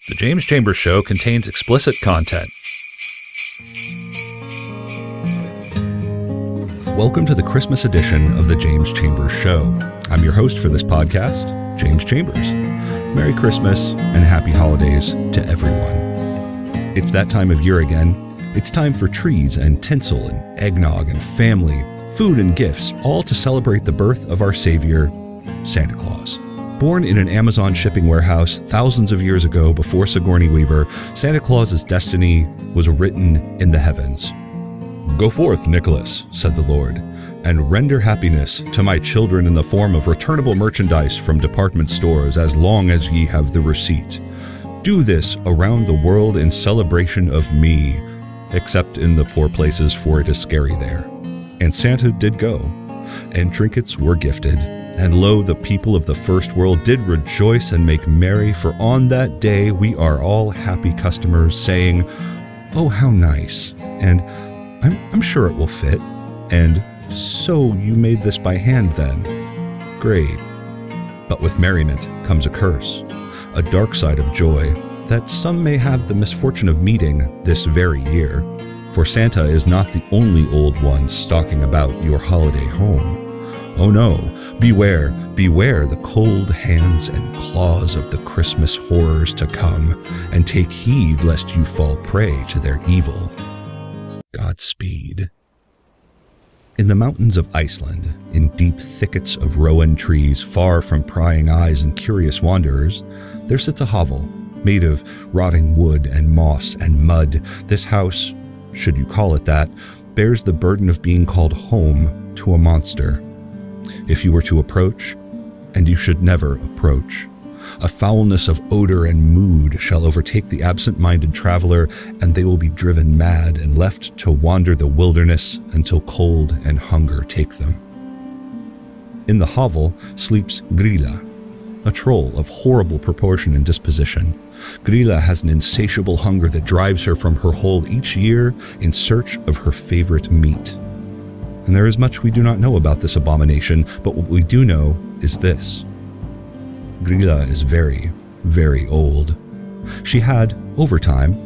The James Chambers Show contains explicit content. Welcome to the Christmas edition of The James Chambers Show. I'm your host for this podcast, James Chambers. Merry Christmas and happy holidays to everyone. It's that time of year again. It's time for trees and tinsel and eggnog and family, food and gifts, all to celebrate the birth of our Savior, Santa Claus. Born in an Amazon shipping warehouse thousands of years ago before Sigourney Weaver, Santa Claus's destiny was written in the heavens. "Go forth, Nicholas," said the Lord, "and render happiness to my children in the form of returnable merchandise from department stores as long as ye have the receipt. Do this around the world in celebration of me, except in the poor places, for it is scary there." And Santa did go, and trinkets were gifted. And lo, the people of the first world did rejoice and make merry, for on that day we are all happy customers, saying, "Oh, how nice," and I'm sure it will fit, and "So you made this by hand then? Great." But with merriment comes a curse, a dark side of joy that some may have the misfortune of meeting this very year. For Santa is not the only old one stalking about your holiday home. Oh no, beware, beware the cold hands and claws of the Christmas horrors to come, and take heed lest you fall prey to their evil. Godspeed. In the mountains of Iceland, in deep thickets of rowan trees, far from prying eyes and curious wanderers, there sits a hovel, made of rotting wood and moss and mud. This house, should you call it that, bears the burden of being called home to a monster. If you were to approach, and you should never approach, a foulness of odor and mood shall overtake the absent-minded traveler, and they will be driven mad and left to wander the wilderness until cold and hunger take them. In the hovel sleeps Grilla, a troll of horrible proportion and disposition. Grilla has an insatiable hunger that drives her from her hole each year in search of her favorite meat. And there is much we do not know about this abomination, but what we do know is this. Grilla is very, very old. She had, over time,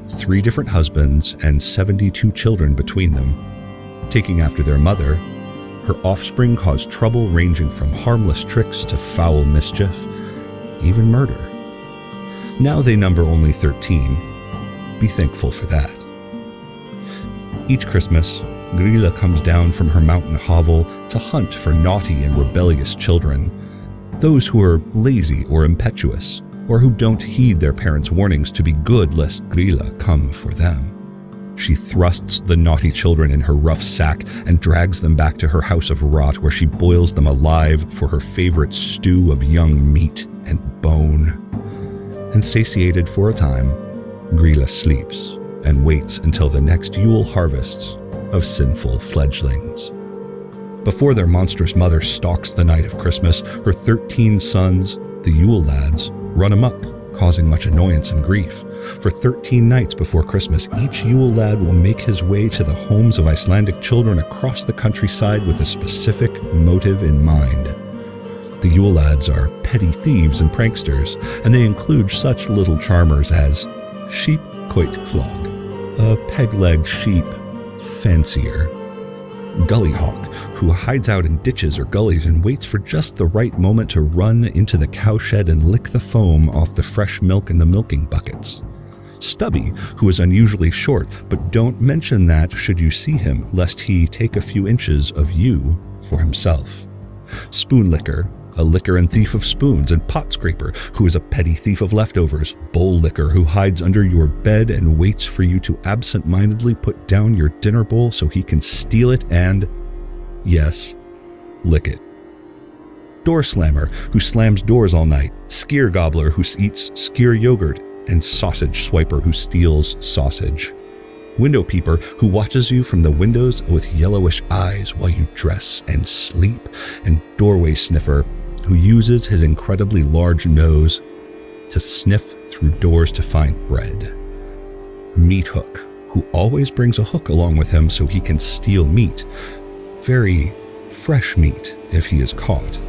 3 different husbands and 72 children between them. Taking after their mother, her offspring caused trouble ranging from harmless tricks to foul mischief, even murder. Now they number only 13. Be thankful for that. Each Christmas, Grilla comes down from her mountain hovel to hunt for naughty and rebellious children, those who are lazy or impetuous, or who don't heed their parents' warnings to be good lest Grilla come for them. She thrusts the naughty children in her rough sack and drags them back to her house of rot, where she boils them alive for her favorite stew of young meat and bone. And satiated for a time, Grilla sleeps and waits until the next Yule harvests of sinful fledglings. Before their monstrous mother stalks the night of Christmas, her 13 sons, the Yule lads, run amok, causing much annoyance and grief. For 13 nights before Christmas, each Yule lad will make his way to the homes of Icelandic children across the countryside with a specific motive in mind. The Yule lads are petty thieves and pranksters, and they include such little charmers as sheep coit clog, a peg-legged sheep fancier, Gullyhawk, who hides out in ditches or gullies and waits for just the right moment to run into the cowshed and lick the foam off the fresh milk in the milking buckets. Stubby, who is unusually short, but don't mention that should you see him, lest he take a few inches of you for himself. Spoonlicker, a licker and thief of spoons, and Pot Scraper, who is a petty thief of leftovers. Bowl Licker, who hides under your bed and waits for you to absent-mindedly put down your dinner bowl so he can steal it and, yes, lick it. Door Slammer, who slams doors all night. Skyr Gobbler, who eats skyr yogurt, and Sausage Swiper, who steals sausage. Window Peeper, who watches you from the windows with yellowish eyes while you dress and sleep, and Doorway Sniffer, who uses his incredibly large nose to sniff through doors to find bread. Meat Hook, who always brings a hook along with him so he can steal meat, very fresh meat if he is caught.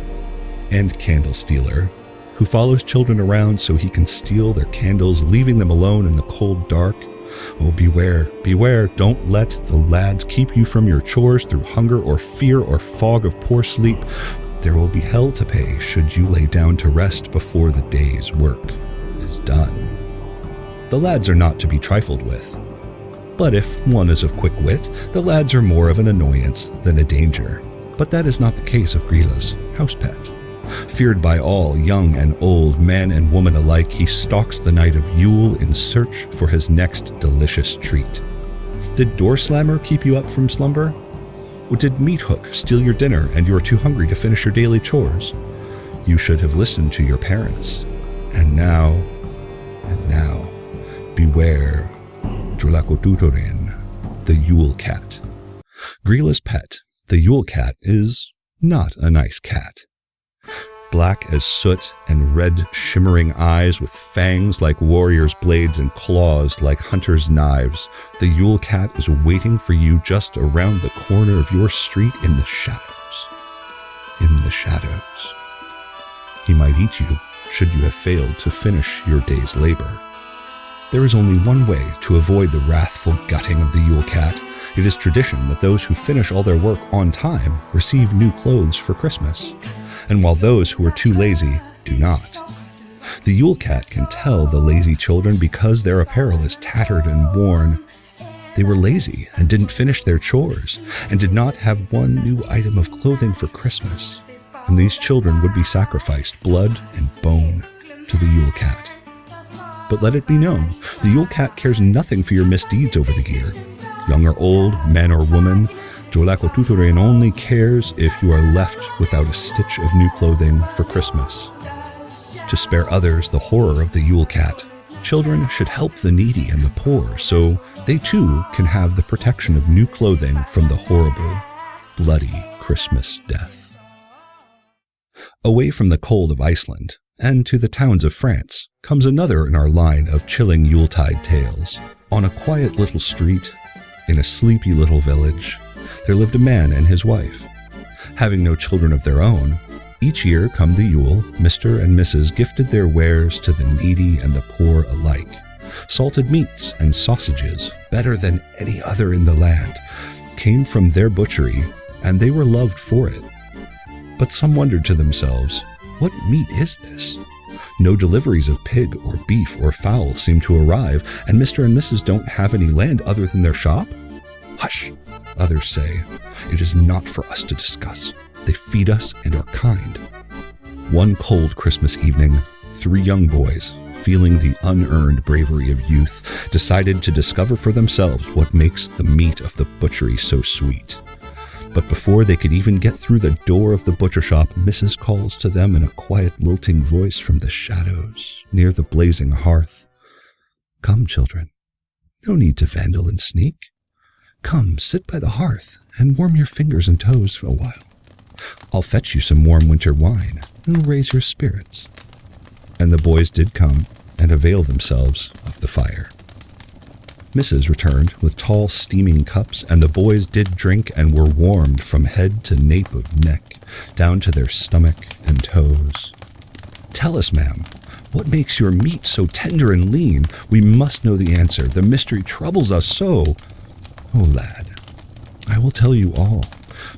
And Candle Stealer, who follows children around so he can steal their candles, leaving them alone in the cold dark. Oh, beware, beware, don't let the lads keep you from your chores through hunger or fear or fog of poor sleep. There will be hell to pay should you lay down to rest before the day's work is done. The lads are not to be trifled with. But if one is of quick wit, the lads are more of an annoyance than a danger. But that is not the case of Grila's house pet. Feared by all, young and old, man and woman alike, he stalks the night of Yule in search for his next delicious treat. Did Door Slammer keep you up from slumber? Or did Meat Hook steal your dinner and you are too hungry to finish your daily chores? You should have listened to your parents. And now, beware Drulakotutorin, the Yule Cat. Grila's pet, the Yule Cat, is not a nice cat. Black as soot and red shimmering eyes with fangs like warriors' blades and claws like hunters' knives, the Yule Cat is waiting for you just around the corner of your street in the shadows. In the shadows. He might eat you should you have failed to finish your day's labor. There is only one way to avoid the wrathful gutting of the Yule Cat. It is tradition that those who finish all their work on time receive new clothes for Christmas, and while those who are too lazy do not. The Yule Cat can tell the lazy children because their apparel is tattered and worn. They were lazy and didn't finish their chores, and did not have one new item of clothing for Christmas, and these children would be sacrificed, blood and bone, to the Yule Cat. But let it be known, the Yule Cat cares nothing for your misdeeds over the year. Young or old, man or woman, Drulakotutorin only cares if you are left without a stitch of new clothing for Christmas. To spare others the horror of the Yule Cat, children should help the needy and the poor so they too can have the protection of new clothing from the horrible, bloody Christmas death. Away from the cold of Iceland and to the towns of France comes another in our line of chilling Yuletide tales. On a quiet little street, in a sleepy little village, there lived a man and his wife. Having no children of their own, each year come the Yule, Mr. and Mrs. gifted their wares to the needy and the poor alike. Salted meats and sausages, better than any other in the land, came from their butchery, and they were loved for it. But some wondered to themselves, what meat is this? No deliveries of pig or beef or fowl seem to arrive, and Mr. and Mrs. don't have any land other than their shop? Hush, others say. It is not for us to discuss. They feed us and are kind. One cold Christmas evening, 3 young boys, feeling the unearned bravery of youth, decided to discover for themselves what makes the meat of the butchery so sweet. But before they could even get through the door of the butcher shop, Mrs. calls to them in a quiet, lilting voice from the shadows near the blazing hearth. Come, children. No need to vandal and sneak. Come, sit by the hearth and warm your fingers and toes for a while. I'll fetch you some warm winter wine and raise your spirits. And the boys did come and avail themselves of the fire. Mrs. returned with tall steaming cups, and the boys did drink and were warmed from head to nape of neck, down to their stomach and toes. Tell us, ma'am, what makes your meat so tender and lean? We must know the answer. The mystery troubles us so. Oh, lad, I will tell you all.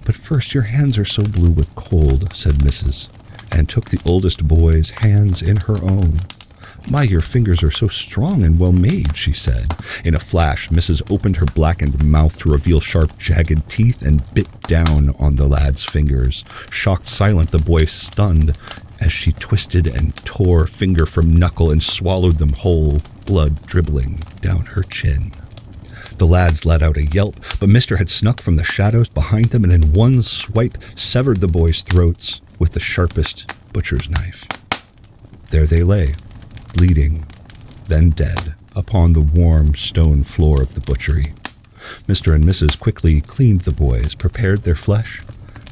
But first, your hands are so blue with cold, said Mrs., and took the oldest boy's hands in her own. My, your fingers are so strong and well made, she said. In a flash, Mrs. opened her blackened mouth to reveal sharp, jagged teeth and bit down on the lad's fingers. Shocked silent, the boy stunned as she twisted and tore finger from knuckle and swallowed them whole, blood dribbling down her chin. The lads let out a yelp, but Mr. had snuck from the shadows behind them and in one swipe severed the boys' throats with the sharpest butcher's knife. There they lay, bleeding, then dead, upon the warm stone floor of the butchery. Mr. and Mrs. quickly cleaned the boys, prepared their flesh,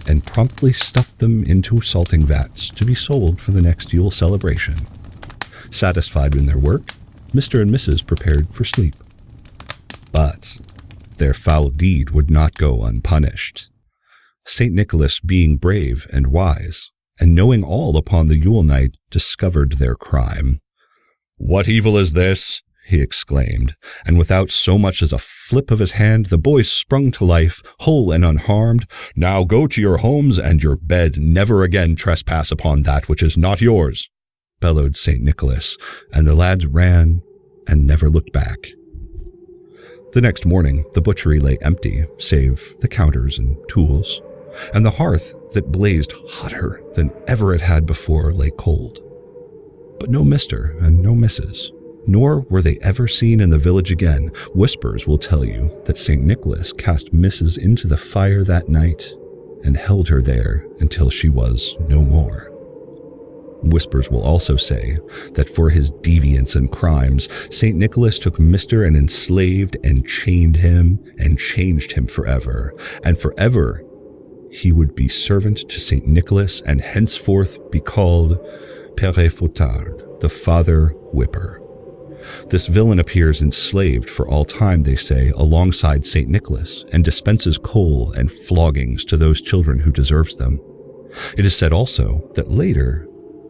and promptly stuffed them into salting vats to be sold for the next Yule celebration. Satisfied in their work, Mr. and Mrs. prepared for sleep. But their foul deed would not go unpunished. St. Nicholas, being brave and wise, and knowing all upon the Yule night, discovered their crime. "What evil is this?" he exclaimed, and without so much as a flip of his hand, the boys sprung to life, whole and unharmed. "Now go to your homes and your bed, never again trespass upon that which is not yours," bellowed St. Nicholas, and the lads ran and never looked back. The next morning, the butchery lay empty, save the counters and tools, and the hearth that blazed hotter than ever it had before lay cold. But no Mr. and no Mrs., nor were they ever seen in the village again. Whispers will tell you that St. Nicholas cast Mrs. into the fire that night and held her there until she was no more. Whispers will also say that for his deviance and crimes, St. Nicholas took Mr. and enslaved and chained him and changed him forever, and forever he would be servant to St. Nicholas and henceforth be called Père Fouettard, the Father Whipper. This villain appears enslaved for all time, they say, alongside St. Nicholas, and dispenses coal and floggings to those children who deserves them. It is said also that later,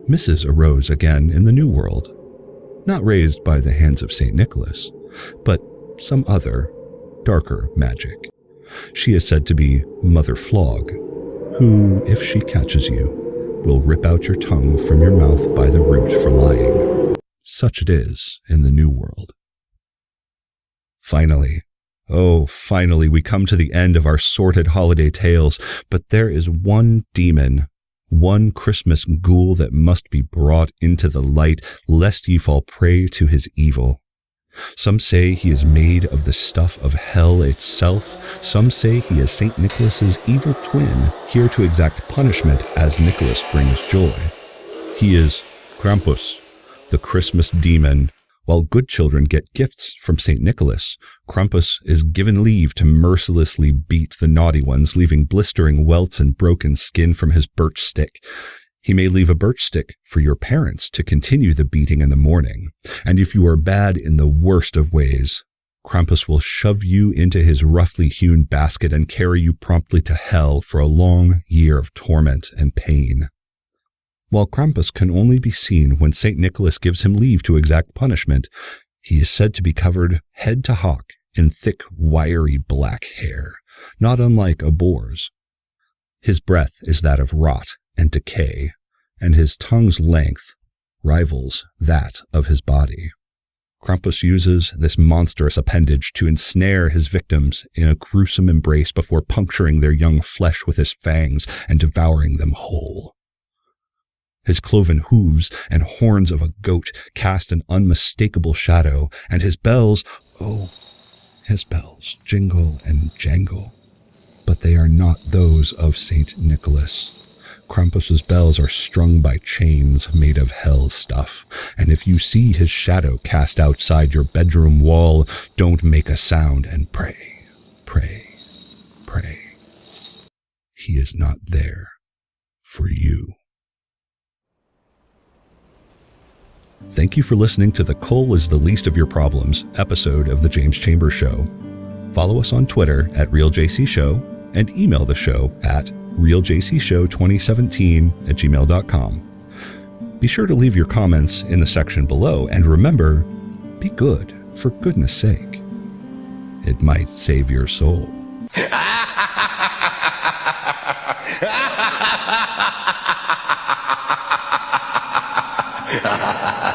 Mrs. arose again in the New World, not raised by the hands of St. Nicholas, but some other, darker magic. She is said to be Mother Flog, who, if she catches you, will rip out your tongue from your mouth by the root for lying. Such it is in the New World. Finally, we come to the end of our sordid holiday tales, but there is one demon, one Christmas ghoul that must be brought into the light, lest ye fall prey to his evil. Some say he is made of the stuff of hell itself. Some say he is St. Nicholas's evil twin, here to exact punishment as Nicholas brings joy. He is Krampus, the Christmas demon. While good children get gifts from St. Nicholas, Krampus is given leave to mercilessly beat the naughty ones, leaving blistering welts and broken skin from his birch stick. He may leave a birch stick for your parents to continue the beating in the morning. And if you are bad in the worst of ways, Krampus will shove you into his roughly hewn basket and carry you promptly to hell for a long year of torment and pain. While Krampus can only be seen when St. Nicholas gives him leave to exact punishment, he is said to be covered head to hock in thick, wiry black hair, not unlike a boar's. His breath is that of rot and decay, and his tongue's length rivals that of his body. Krampus uses this monstrous appendage to ensnare his victims in a gruesome embrace before puncturing their young flesh with his fangs and devouring them whole. His cloven hooves and horns of a goat cast an unmistakable shadow, and his bells, his bells jingle and jangle, but they are not those of St. Nicholas. Krampus's bells are strung by chains made of hell stuff, and if you see his shadow cast outside your bedroom wall, don't make a sound and pray, pray, pray. He is not there for you. Thank you for listening to the Coal is the Least of Your Problems episode of The James Chambers Show. Follow us on Twitter at RealJCShow and email the show at realjcshow2017@gmail.com. Be sure to leave your comments in the section below, and remember, be good, for goodness sake. It might save your soul. Ha ha ha!